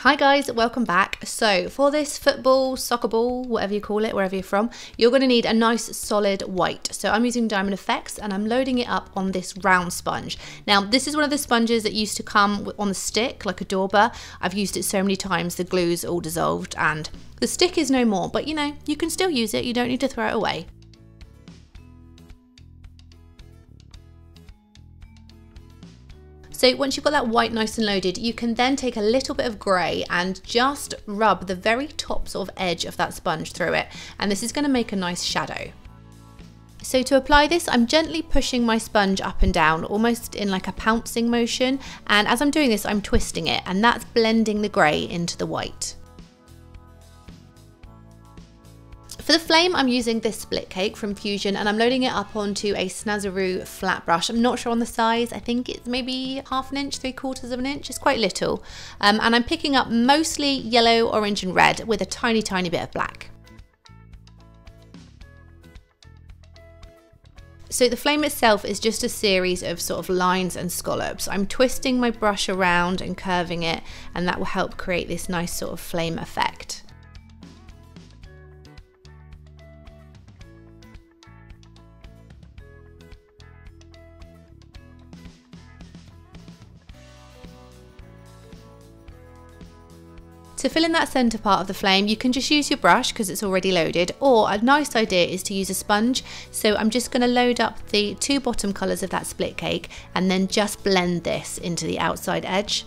Hi guys, welcome back. So for this football, soccer ball, whatever you call it, wherever you're from, you're going to need a nice solid white. So I'm using Diamond Effects and I'm loading it up on this round sponge. Now this is one of the sponges that used to come on the stick like a dauber. I've used it so many times, the glue's all dissolved and the stick is no more, but you know, you can still use it, you don't need to throw it away. So once you've got that white nice and loaded, you can then take a little bit of grey and just rub the very top sort of edge of that sponge through it. And this is going to make a nice shadow. So to apply this, I'm gently pushing my sponge up and down, almost in like a pouncing motion. And as I'm doing this, I'm twisting it, and that's blending the grey into the white. For the flame, I'm using this split cake from Fusion and I'm loading it up onto a Snazaroo flat brush. I'm not sure on the size, I think it's maybe ½ inch, 3/4 of an inch, it's quite little. And I'm picking up mostly yellow, orange and red with a tiny bit of black. So the flame itself is just a series of sort of lines and scallops. I'm twisting my brush around and curving it, and that will help create this nice sort of flame effect. To fill in that centre part of the flame, you can just use your brush because it's already loaded, or a nice idea is to use a sponge. So I'm just going to load up the two bottom colours of that split cake and then just blend this into the outside edge.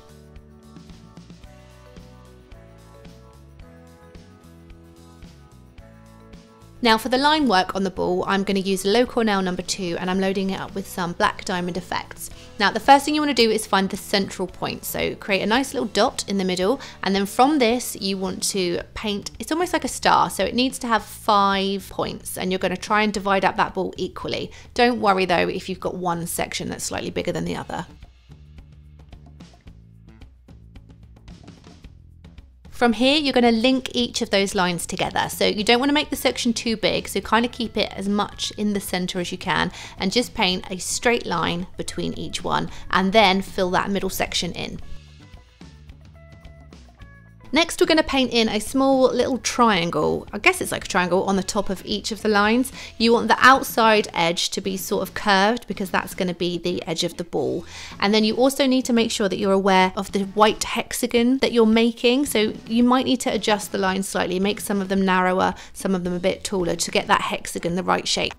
Now for the line work on the ball, I'm going to use Loew-Cornell No. 2 and I'm loading it up with some black diamond effects. Now the first thing you want to do is find the central point, so create a nice little dot in the middle, and then from this you want to paint, it's almost like a star, so it needs to have 5 points, and you're going to try and divide up that ball equally. Don't worry though if you've got one section that's slightly bigger than the other. From here, you're going to link each of those lines together. So you don't want to make the section too big, so kind of keep it as much in the center as you can and just paint a straight line between each one and then fill that middle section in. Next, we're going to paint in a small little triangle. I guess it's like a triangle on the top of each of the lines. You want the outside edge to be sort of curved because that's going to be the edge of the ball. And then you also need to make sure that you're aware of the white hexagon that you're making. So you might need to adjust the lines slightly, make some of them narrower, some of them a bit taller to get that hexagon the right shape.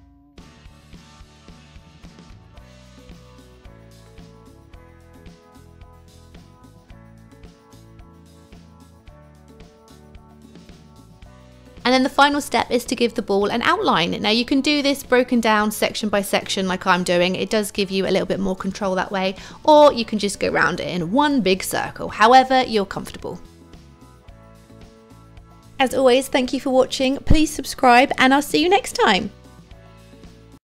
And then the final step is to give the ball an outline. Now you can do this broken down section by section like I'm doing. It does give you a little bit more control that way, or you can just go around it in one big circle, however you're comfortable. As always, thank you for watching. Please subscribe and I'll see you next time.